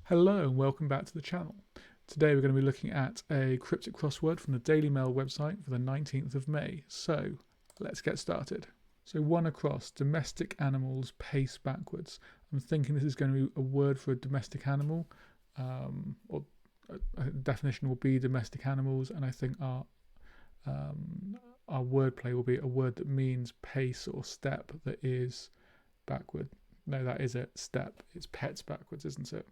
Hello and welcome back to the channel. Today we're going to be looking at a cryptic crossword from the Daily Mail website for the 19th of May. So let's get started. So one across, domestic animals pace backwards. I'm thinking this is going to be a word for a domestic animal, or a definition will be domestic animals, and I think our wordplay will be a word that means pace or step that is backward. No, that is it, step. It's pets backwards, isn't it?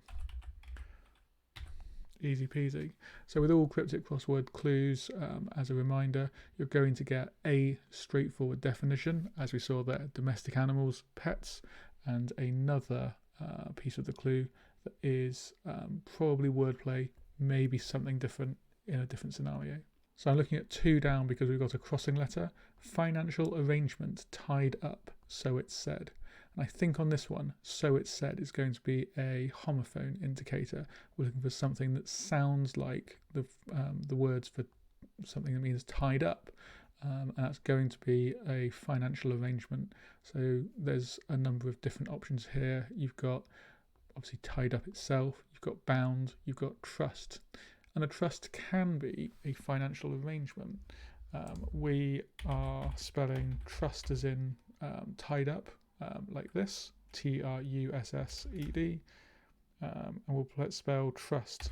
Easy peasy. So with all cryptic crossword clues, as a reminder, you're going to get a straightforward definition, as we saw there, domestic animals, pets, and another piece of the clue that is probably wordplay, maybe something different in a different scenario. So I'm looking at 2 down because we've got a crossing letter. Financial arrangement tied up, so it's said. And I think on this one, so it's said, is going to be a homophone indicator. We're looking for something that sounds like the words for something that means tied up. And that's going to be a financial arrangement. So there's a number of different options here. You've got obviously tied up itself, you've got bound, you've got trust. And a trust can be a financial arrangement. We are spelling trust as in tied up, like this, T-R-U-S-S-E-D, and we'll spell trust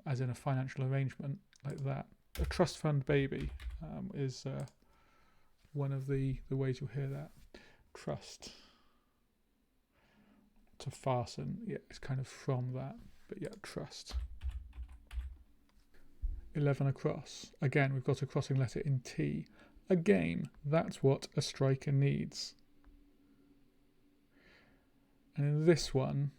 as in a financial arrangement, like that. A trust fund baby is one of the ways you'll hear that. Trust. To fasten, yeah, it's kind of from that, but yeah, trust. 11 across. Again, we've got a crossing letter in T. A game, that's what a striker needs. And in this one,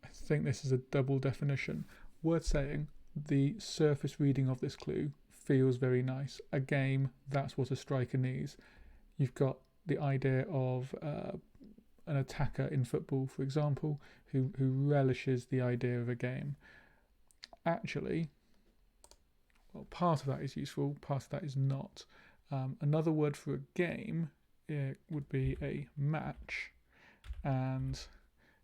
I think this is a double definition. Worth saying, the surface reading of this clue feels very nice. A game, that's what a striker needs. You've got the idea of an attacker in football, for example, who relishes the idea of a game. Actually, well, part of that is useful, part of that is not. Another word for a game would be a match, and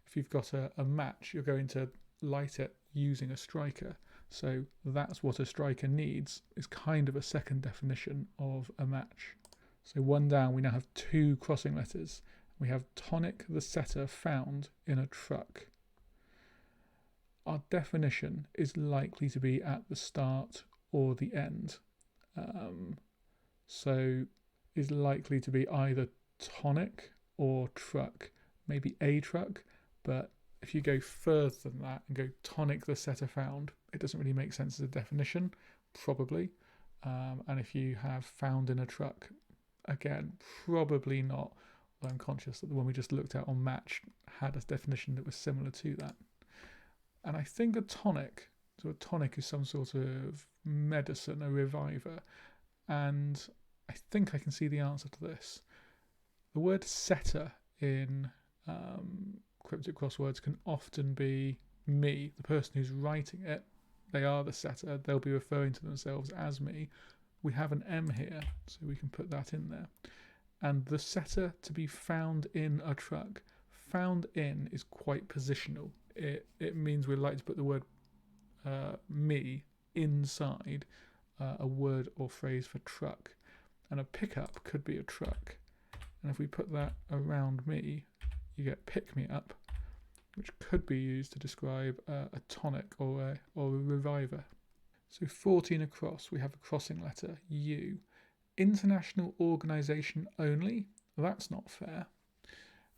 if you've got a match, you're going to light it using a striker. So that's what a striker needs is kind of a second definition of a match. So 1 down, we now have 2 crossing letters. We have tonic the setter found in a truck. Our definition is likely to be at the start or the end. So is likely to be either tonic or truck, maybe a truck, but if you go further than that and go tonic the setter found, it doesn't really make sense as a definition, probably. And if you have found in a truck, again, probably not. Well, I'm conscious that the one we just looked at on match had a definition that was similar to that. And I think a tonic is some sort of medicine, a reviver. And I think I can see the answer to this. The word setter in cryptic crosswords can often be me, the person who's writing it. They are the setter. They'll be referring to themselves as me. We have an M here, so we can put that in there. And the setter to be found in a truck. Found in is quite positional. It means we like to put the word me inside a word or phrase for truck. And a pickup could be a truck. And if we put that around me, you get pick me up, which could be used to describe a tonic or a reviver. So 14 across, we have a crossing letter, U. International organisation only? That's not fair.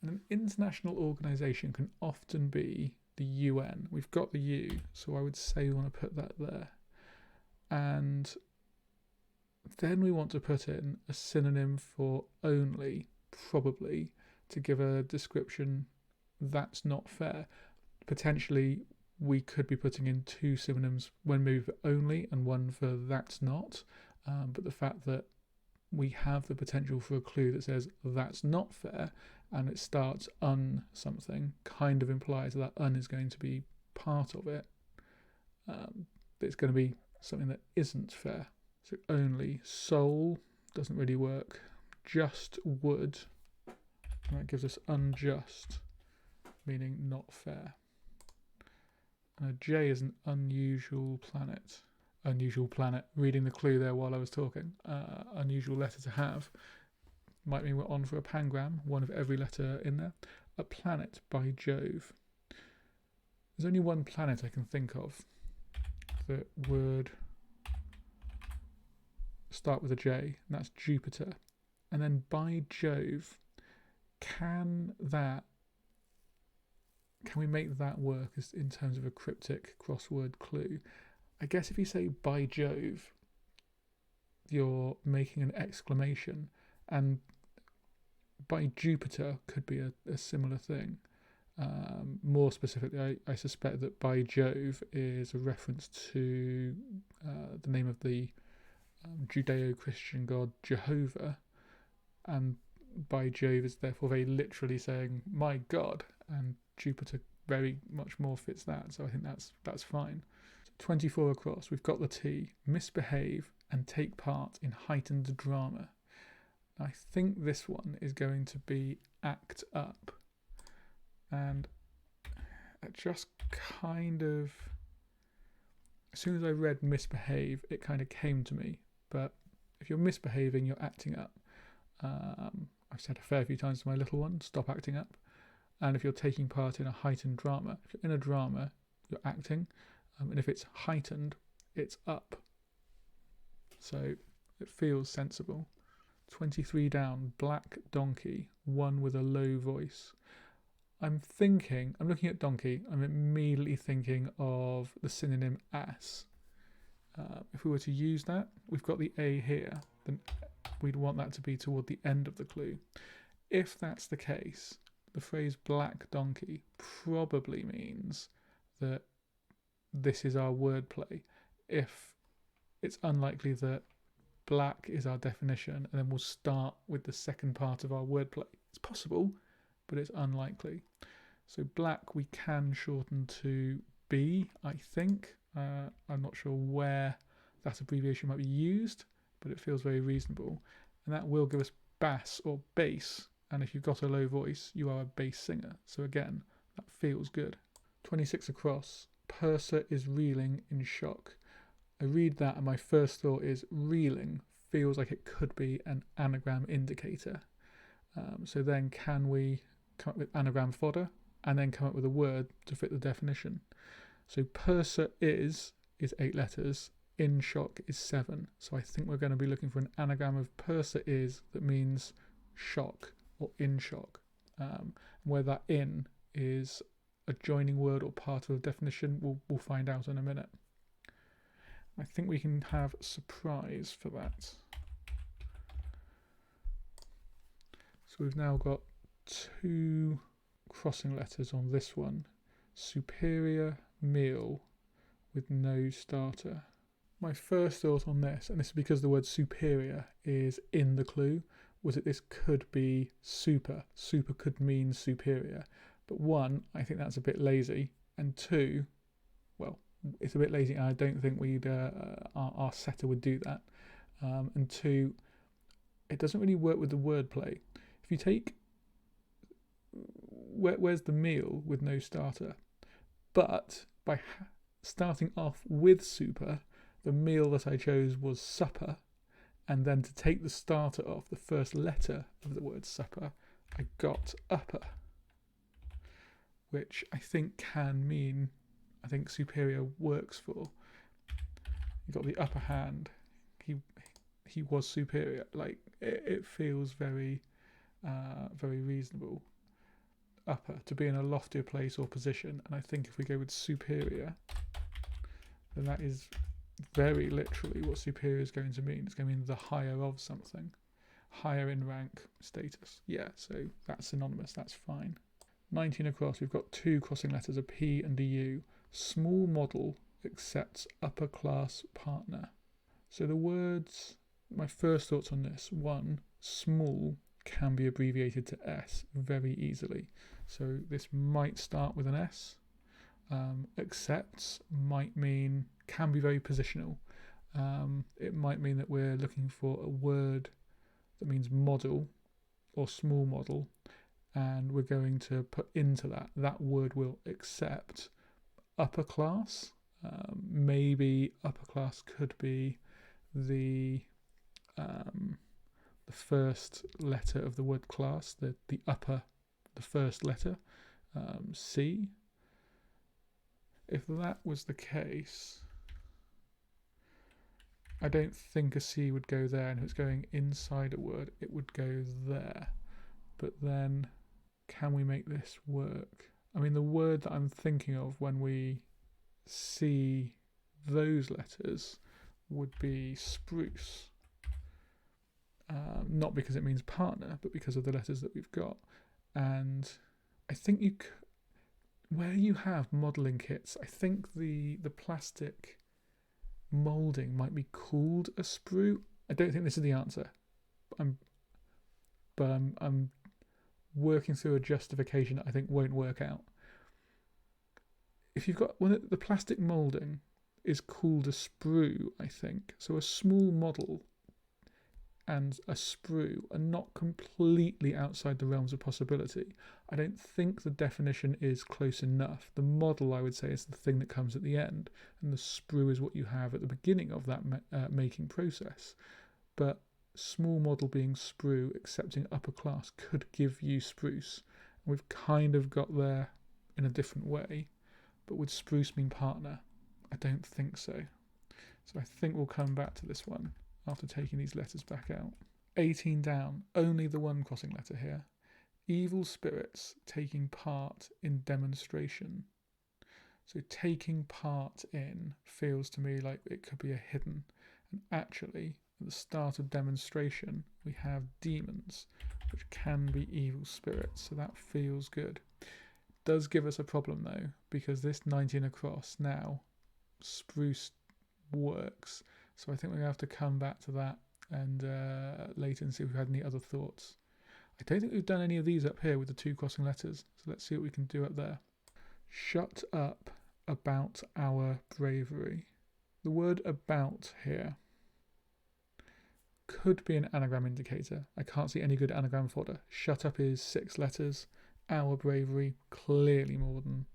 And an international organisation can often be the UN. We've got the U, so I would say we want to put that there. And then we want to put in a synonym for only, probably, to give a description that's not fair. Potentially, we could be putting in 2 synonyms, one maybe for only and one for that's not. But the fact that we have the potential for a clue that says that's not fair and it starts un something kind of implies that un is going to be part of it. It's going to be something that isn't fair. So only, soul doesn't really work. Just would, and that gives us unjust, meaning not fair. And a J is an unusual planet. Unusual planet. Reading the clue there while I was talking. Unusual letter to have. Might mean we're on for a pangram, one of every letter in there. A planet by Jove. There's only one planet I can think of that would start with a J, and that's Jupiter. And then by Jove, can we make that work as in terms of a cryptic crossword clue? I guess if you say by Jove, you're making an exclamation, and by Jupiter could be a similar thing. More specifically, I suspect that by Jove is a reference to the name of the Judeo-Christian god Jehovah, and by Jove is therefore very literally saying my god, and Jupiter very much more fits that, so I think that's fine. 24 across, we've got the T, misbehave and take part in heightened drama. I think this one is going to be act up, and it just kind of, as soon as I read misbehave, it kind of came to me. But if you're misbehaving, you're acting up. I've said a fair few times to my little one, stop acting up. And if you're taking part in a heightened drama, if you're in a drama, you're acting. And if it's heightened, it's up. So it feels sensible. 23 down, black donkey, one with a low voice. I'm looking at donkey, I'm immediately thinking of the synonym ass. If we were to use that, we've got the A here, then we'd want that to be toward the end of the clue. If that's the case, the phrase black donkey probably means that this is our wordplay. If it's unlikely that black is our definition, and then we'll start with the second part of our wordplay. It's possible, but it's unlikely. So black we can shorten to B, I think. I'm not sure where that abbreviation might be used, but it feels very reasonable. And that will give us bass or bass. And if you've got a low voice, you are a bass singer. So again, that feels good. 26 across, purser is reeling in shock. I read that and my first thought is reeling feels like it could be an anagram indicator. So then can we come up with anagram fodder and then come up with a word to fit the definition? So purser is 8 letters, in shock is 7. So I think we're going to be looking for an anagram of purser is that means shock or in shock. Where that in is a joining word or part of a definition, we'll find out in a minute. I think we can have surprise for that. So we've now got 2 crossing letters on this one. Superior meal with no starter. My first thought on this, and this is because the word superior is in the clue, was that this could be super. Super could mean superior. But 1, I think that's a bit lazy. And 2, well, it's a bit lazy and I don't think our setter would do that. And 2, it doesn't really work with the wordplay. If you take, where's the meal with no starter? But by starting off with super, the meal that I chose was supper, and then to take the starter off, the first letter of the word supper, I got upper, which I think can mean, I think superior works for. You got the upper hand. He was superior. Like it feels very, very reasonable. Upper, to be in a loftier place or position, and I think if we go with superior, then that is very literally what superior is going to mean. It's going to mean the higher of something, higher in rank, status. Yeah, so that's synonymous. That's fine. 19 across, we've got 2 crossing letters, a P and a U. Small model accepts upper class partner. So the words, my first thoughts on this, 1, small can be abbreviated to S very easily. So this might start with an S. Accepts might mean, can be very positional. It might mean that we're looking for a word that means model or small model, and we're going to put into that word will accept upper class. Maybe upper class could be the first letter of the word class, the first letter, C. If that was the case, I don't think a C would go there, and if it's going inside a word, it would go there. But then, can we make this work? I mean, the word that I'm thinking of when we see those letters would be spruce. Not because it means partner, but because of the letters that we've got. And I think where you have modelling kits, I think the plastic moulding might be called a sprue. I don't think this is the answer. I'm working through a justification that I think won't work out. If you've got the plastic moulding is called a sprue, I think. So a small model and a sprue are not completely outside the realms of possibility. I don't think the definition is close enough. The model, I would say, is the thing that comes at the end, and the sprue is what you have at the beginning of that making process. But small model being sprue, accepting upper class, could give you spruce. And we've kind of got there in a different way. But would spruce mean partner? I don't think so. So I think we'll come back to this one after taking these letters back out. 18 down, only the one crossing letter here. Evil spirits taking part in demonstration. So taking part in feels to me like it could be a hidden. And actually, at the start of demonstration, we have demons, which can be evil spirits. So that feels good. Does give us a problem though, because this 19 across now, spruce works. So I think we're going to have to come back to that and later and see if we've had any other thoughts. I don't think we've done any of these up here with the two crossing letters. So let's see what we can do up there. Shut up about our bravery. The word about here could be an anagram indicator. I can't see any good anagram fodder. Shut up is 6 letters. Our bravery, clearly more than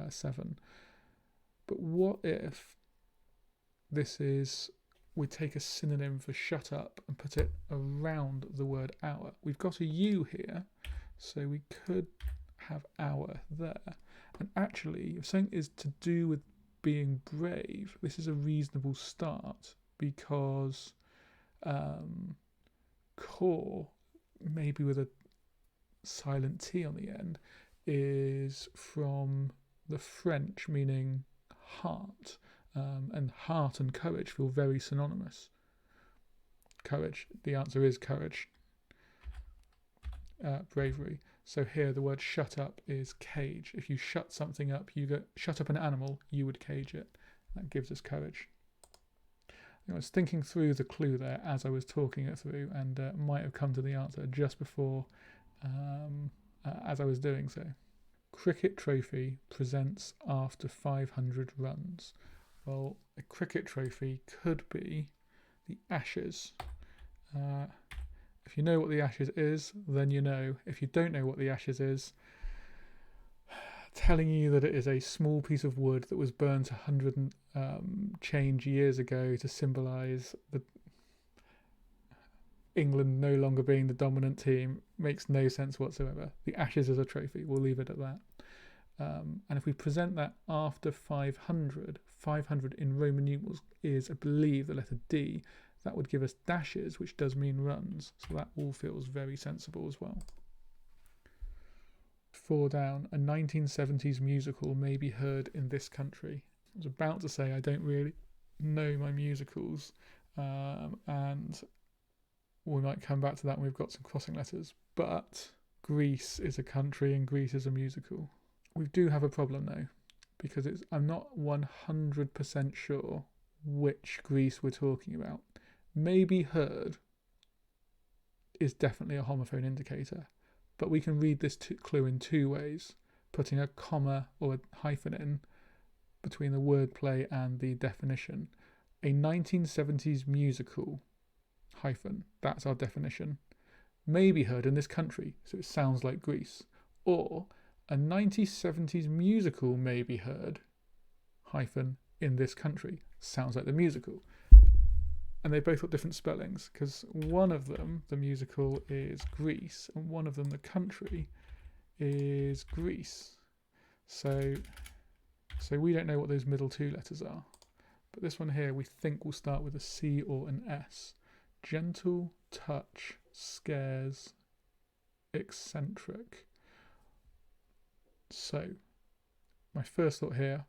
7. But what if this is, we take a synonym for shut up and put it around the word our? We've got a U here, so we could have our there. And actually, if something is to do with being brave, this is a reasonable start, because core, maybe with a silent T on the end, is from the French meaning heart, and heart and courage feel very synonymous. Courage, the answer is courage. Bravery. So here the word shut up is cage. If you shut something up, you go shut up an animal, you would cage it. That gives us courage. I was thinking through the clue there as I was talking it through, and might have come to the answer just before as I was doing so. Cricket trophy presents after 500 runs. Well, a cricket trophy could be the Ashes. If you know what the Ashes is, then you know. If you don't know what the Ashes is, telling you that it is a small piece of wood that was burnt 100 and change years ago to symbolise the England no longer being the dominant team makes no sense whatsoever. The Ashes is a trophy. We'll leave it at that. And if we present that after 500, 500 in Roman numerals is, I believe, the letter D. That would give us dashes, which does mean runs. So that all feels very sensible as well. 4 down, a 1970s musical may be heard in this country. I was about to say I don't really know my musicals, and we might come back to that when we've got some crossing letters. But Greece is a country and Greece is a musical. We do have a problem though, because I'm not 100% sure which Greece we're talking about. Maybe heard is definitely a homophone indicator, but we can read this clue in 2 ways, putting a comma or a hyphen in between the wordplay and the definition. A 1970s musical, hyphen, that's our definition, may be heard in this country, so it sounds like Greece. Or a 1970s musical may be heard hyphen in this country. Sounds like the musical. And they both got different spellings, because one of them, the musical, is Greece, and one of them, the country, is Greece. So we don't know what those middle two letters are. But this one here, we think will start with a C or an S. Gentle touch scares eccentric. So, my first thought here,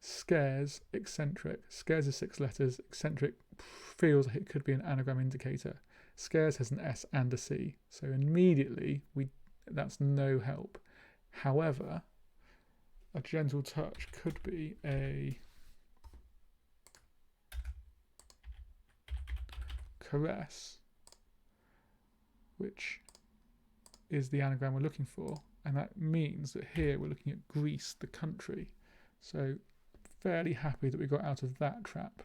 scares eccentric. Scares is 6 letters. Eccentric feels like it could be an anagram indicator. Scares has an S and a C. So immediately, that's no help. However, a gentle touch could be a caress, which is the anagram we're looking for, and that means that here we're looking at Greece, the country. So fairly happy that we got out of that trap.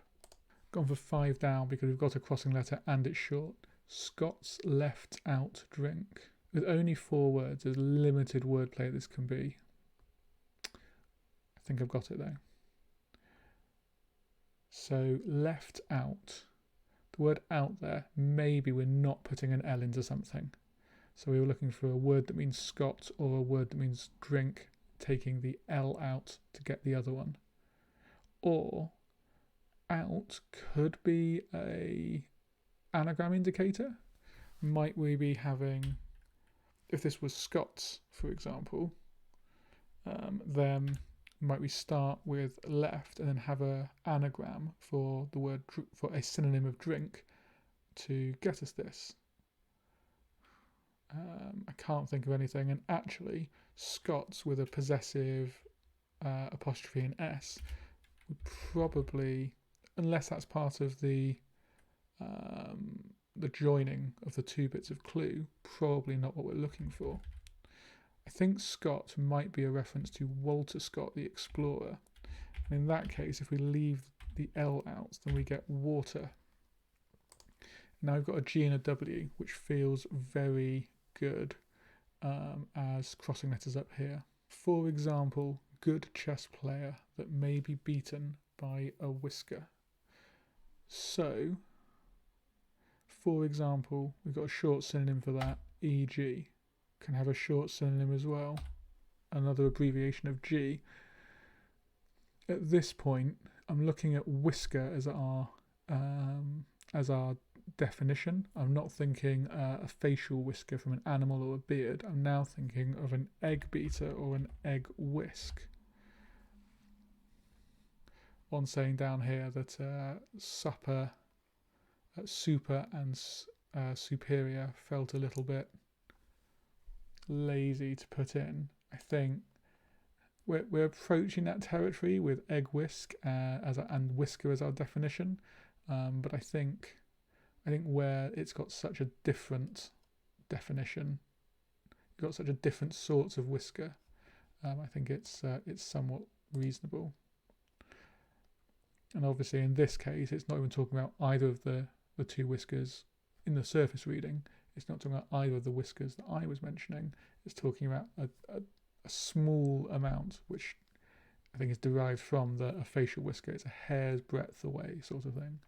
Gone for 5 down because we've got a crossing letter and it's short. Scots left out drink. With only 4 words, there's limited wordplay this can be. I think I've got it though. So left out. The word out there, maybe we're not putting an L into something. So we were looking for a word that means Scot or a word that means drink, taking the L out to get the other one. Or out could be a anagram indicator. Might we be having, if this was Scots, for example, then might we start with left and then have a anagram for the word, for a synonym of drink to get us this. I can't think of anything, and actually Scots with a possessive apostrophe and S would probably, unless that's part of the joining of the 2 bits of clue, probably not what we're looking for. I think Scott might be a reference to Walter Scott, the explorer. And in that case, if we leave the L out, then we get water. Now we've got a G and a W, which feels very good as crossing letters up here. For example, good chess player that may be beaten by a whisker. So, for example, we've got a short synonym for that, e.g. Can have a short synonym as well, another abbreviation of G. At this point, I'm looking at whisker as our definition. I'm not thinking a facial whisker from an animal or a beard. I'm now thinking of an egg beater or an egg whisk. One saying down here that super and superior felt a little bit lazy to put in. I think we're approaching that territory with egg whisk and whisker as our definition, but I think where it's got such a different definition, you've got such a different sorts of whisker, I think it's somewhat reasonable. And obviously in this case, it's not even talking about either of the 2 whiskers in the surface reading. It's not talking about either of the whiskers that I was mentioning. It's talking about a small amount, which I think is derived from a facial whisker. It's a hair's breadth away sort of thing,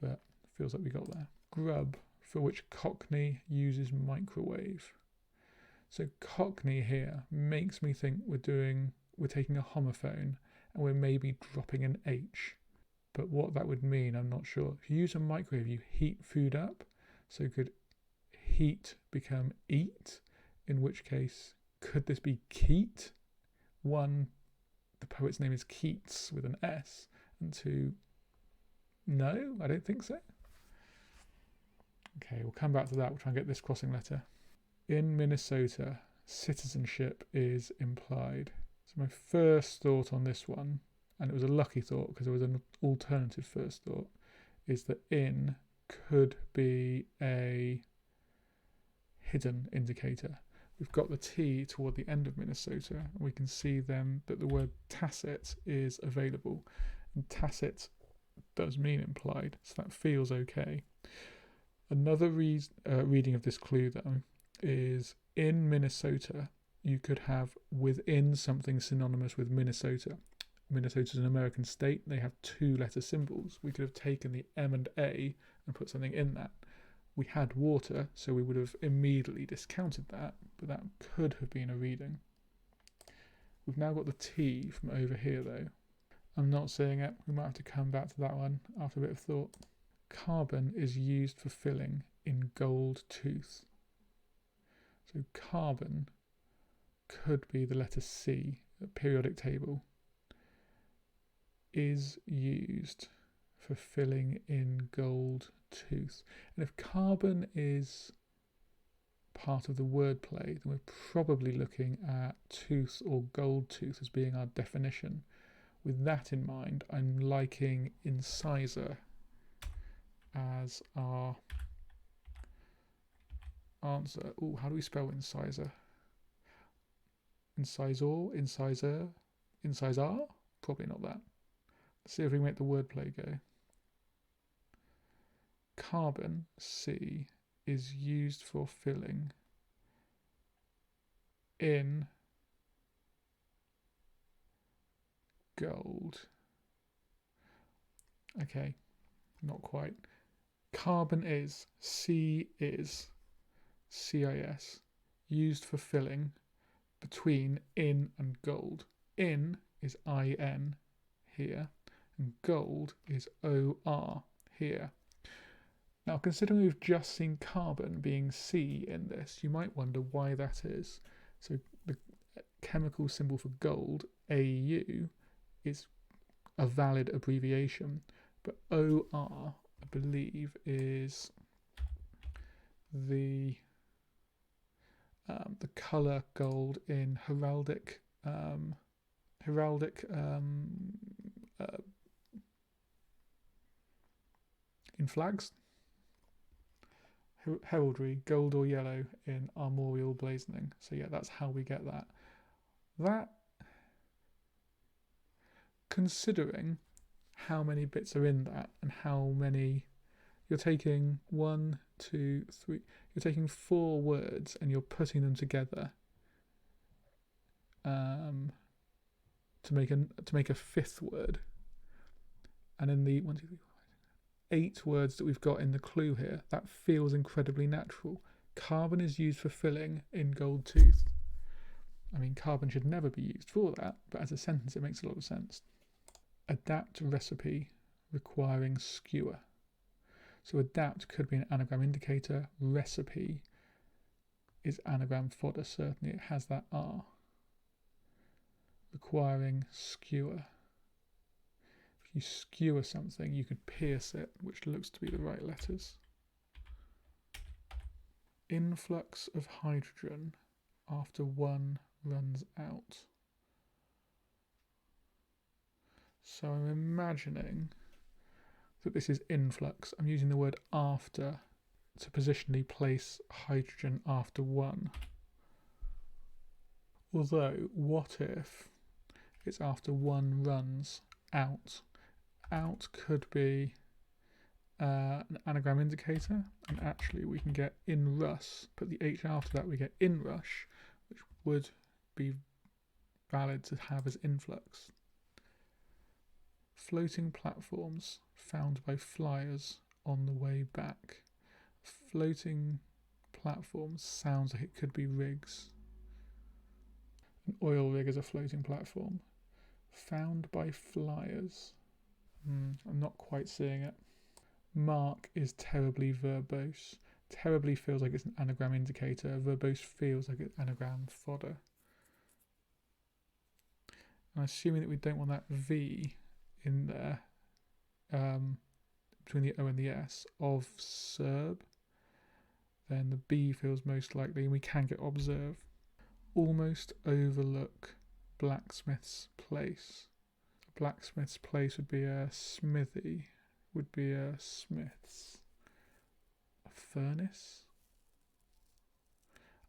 but it feels like we got there. Grub, for which Cockney uses microwave. So Cockney here makes me think we're taking a homophone and we're maybe dropping an H. But what that would mean, I'm not sure. If you use a microwave, you heat food up. So could heat become eat? In which case, could this be Keat? 1, the poet's name is Keats with an S. And 2, no, I don't think so. Okay, we'll come back to that. We'll try and get this crossing letter. In Minnesota, citizenship is implied. So my first thought on this one, and it was a lucky thought because there was an alternative first thought, is that in could be a hidden indicator. We've got the T toward the end of Minnesota, and we can see then that the word tacit is available. And tacit does mean implied, so that feels okay. Another reading of this clue, though, is in Minnesota, you could have within something synonymous with Minnesota. Minnesota's an American state. They have 2-letter symbols. We could have taken the M and A and put something in that. We had water, so we would have immediately discounted that, but that could have been a reading. We've now got the T from over here though. I'm not seeing it. We might have to come back to that one after a bit of thought. Carbon is used for filling in gold tooth. So carbon could be the letter C, the periodic table, is used for filling in gold tooth. And if carbon is part of the wordplay, then we're probably looking at tooth or gold tooth as being our definition. With that in mind, I'm liking incisor as our answer. Oh, how do we spell incisor? Incisor, incisor, incisor? Probably not that. Let's see if we can make the wordplay go. Carbon, C, is used for filling in gold. Okay, not quite. Carbon is, C is, CIS, used for filling between in and gold. In is IN here, and gold is OR here. Now, considering we've just seen carbon being C in this, you might wonder why that is. So the chemical symbol for gold, AU, is a valid abbreviation, but OR, I believe, is the color gold in heraldic in flags. Heraldry, gold or yellow in armorial blazoning. So yeah, that's how we get that. That, considering how many bits are in that and how many, you're taking 1, 2, 3, you're taking 4 words and you're putting them together to make a 5th word. And in the 1, 2, 3, 4, 8 words that we've got in the clue here, that feels incredibly natural. Carbon is used for filling in gold tooth. I mean, carbon should never be used for that, but as a sentence it makes a lot of sense. Adapt recipe requiring skewer. So adapt could be an anagram indicator. Recipe is anagram fodder. Certainly it has that R. Requiring skewer. If you skewer something, you could pierce it, which looks to be the right letters. Influx of hydrogen after one runs out. So I'm imagining that this is influx. I'm using the word after to positionally place hydrogen after one. Although, what if it's after one runs out? Out could be an anagram indicator, and actually we can get in rush, put the H after that, we get in rush, which would be valid to have as influx. Floating platforms found by flyers on the way back. Floating platforms sounds like it could be rigs. An oil rig is a floating platform. Found by flyers. I'm not quite seeing it. Mark is terribly verbose. Terribly feels like it's an anagram indicator. Verbose feels like it's anagram fodder. I'm assuming that we don't want that V in there between the O and the S of Serb. Then the B feels most likely, and we can get observe. Almost overlook blacksmith's place. Blacksmith's place would be a smithy, would be a smith's. A furnace?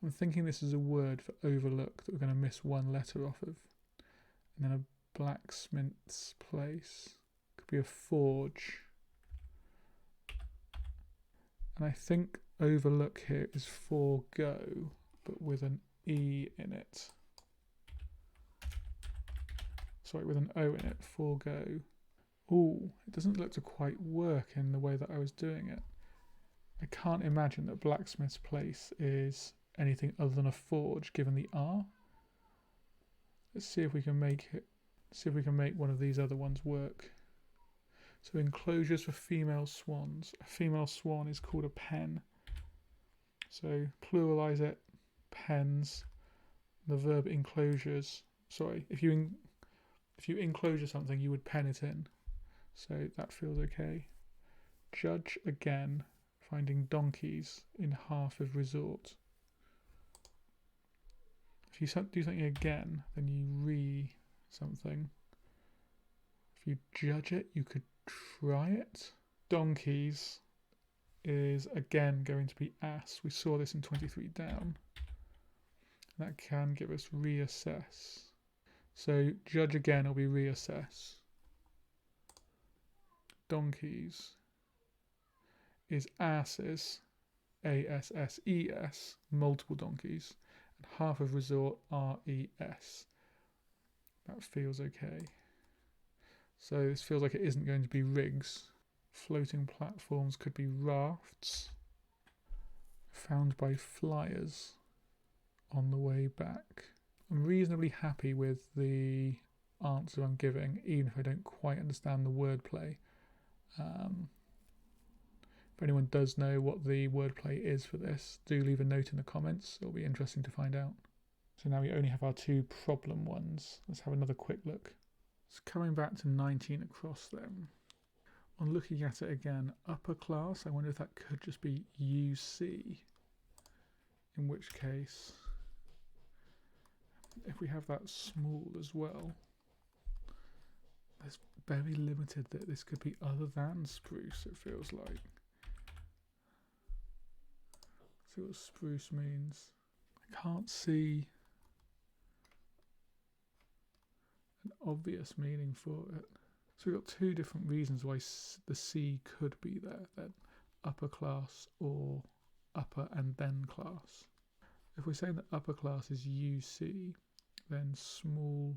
I'm thinking this is a word for overlook that we're going to miss one letter off of. And then a blacksmith's place could be a forge. And I think overlook here is forego, but with an E in it. sorry, with an O in it, forego. Ooh, it doesn't look to quite work in the way that I was doing it. I can't imagine that blacksmith's place is anything other than a forge, given the R. Let's see if we can make it. See if we can make one of these other ones work. So enclosures for female swans. A female swan is called a pen. So pluralize it, pens. The verb enclosures. Sorry, if you enclosure something, you would pen it in. So that feels okay. Judge again, finding donkeys in half of resort. If you do something again, then you something. If you judge it, you could try it. Donkeys is again going to be ass. We saw this in 23 down. That can give us reassess. So judge again will be reassess. Donkeys is asses, A-S-S-E-S, multiple donkeys, and half of resort, R-E-S. That feels okay. So this feels like it isn't going to be rigs. Floating platforms could be rafts, found by flyers on the way back. I'm reasonably happy with the answer I'm giving, even if I don't quite understand the wordplay. If anyone does know what the wordplay is for this, do leave a note in the comments. It'll be interesting to find out. So now we only have our two problem ones. Let's have another quick look. So coming back to 19 across them. On looking at it again, upper class, I wonder if that could just be UC. In which case, if we have that small as well, there's very limited that this could be other than spruce, it feels like. Let's see what spruce means. I can't see an obvious meaning for it. So we've got two different reasons why the C could be there, then upper class or upper and then class. If we're saying that upper class is UC, then small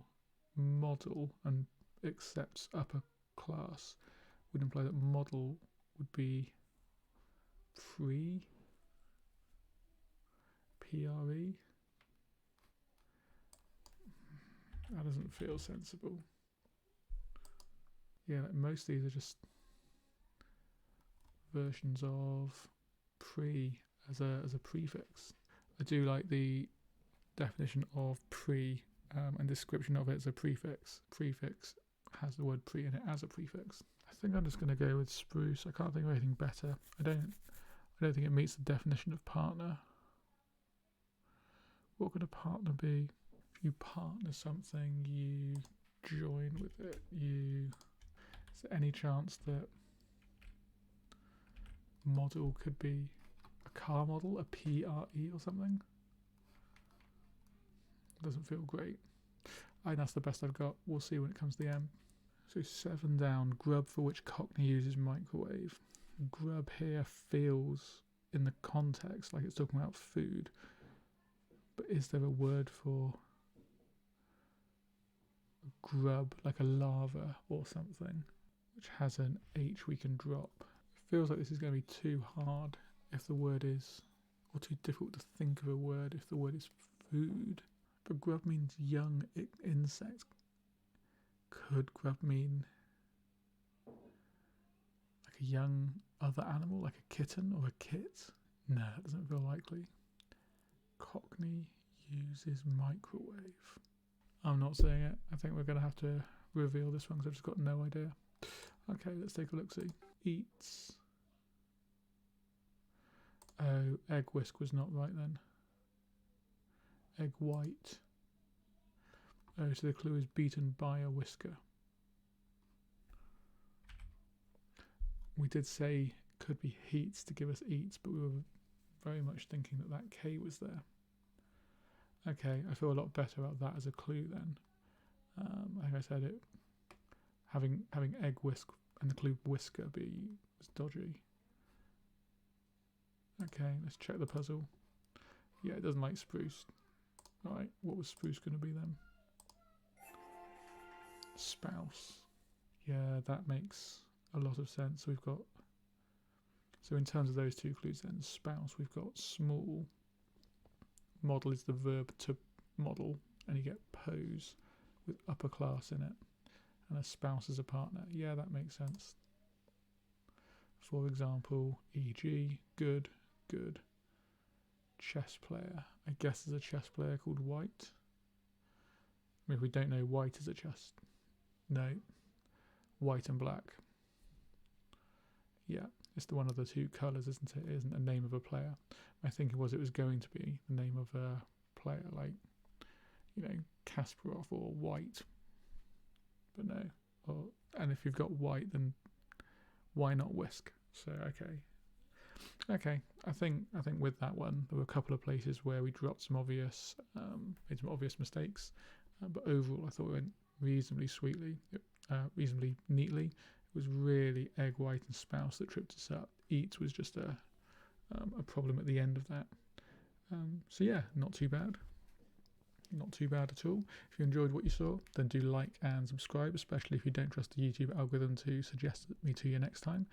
model and accepts upper class would imply that model would be pre, PRE. That doesn't feel sensible. Yeah, like most of these are just versions of pre as a prefix. I do like the definition of pre and description of it as a prefix. Prefix has the word pre in it as a prefix. I think I'm just going to go with spruce. I can't think of anything better. I don't think it meets the definition of partner. What could a partner be? If you partner something, you join with it. Is there any chance that model could be a car model, a PRE or something? Doesn't feel great. I think that's the best I've got. We'll see when it comes to the M. So 7 down, grub for which Cockney uses microwave. Grub here feels in the context like it's talking about food. But is there a word for a grub, like a larva or something, which has an H we can drop? It feels like this is going to be too hard if the word is, or too difficult to think of a word if the word is food. But grub means young insect. Could grub mean like a young other animal, like a kitten or a kit? No, that doesn't feel likely. Cockney uses microwave. I'm not saying it. I think we're going to have to reveal this one because I've just got no idea. Okay, let's take a look-see. Eats. Oh, egg whisk was not right then. Egg white. Oh, so the clue is beaten by a whisker. We did say could be heats to give us eats, but we were very much thinking that that K was there. Okay, I feel a lot better about that as a clue then. Like I said, it having egg whisk and the clue whisker was dodgy. Okay, let's check the puzzle. Yeah, it doesn't like spruce. Alright, what was spruce going to be then? spouse. Yeah, that makes a lot of sense. We've got, so in terms of those two clues then, spouse, we've got small, model is the verb to model, and you get pose with upper class in it, and a spouse is a partner. Yeah, that makes sense. For example, e.g., good, good. Chess player. I guess there's a chess player called White. I mean, if we don't know white is a chess. No. White and black. Yeah, it's the one of the two colours, isn't it? It isn't a name of a player. My thinking was it was going to be the name of a player, like, you know, Kasparov or White. But no. Or, and if you've got White, then why not Whisk? So, okay. I think with that one, there were a couple of places where we dropped some obvious, made some obvious mistakes, but overall, I thought it went reasonably reasonably neatly. It was really egg white and spouse that tripped us up. Eat was just a problem at the end of that. So yeah, not too bad. Not too bad at all. If you enjoyed what you saw, then do like and subscribe, especially if you don't trust the YouTube algorithm to suggest me to you next time.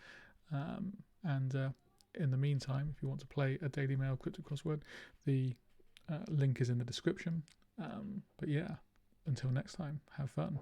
In the meantime, if you want to play a Daily Mail cryptic crossword, the link is in the description. But yeah, until next time, have fun.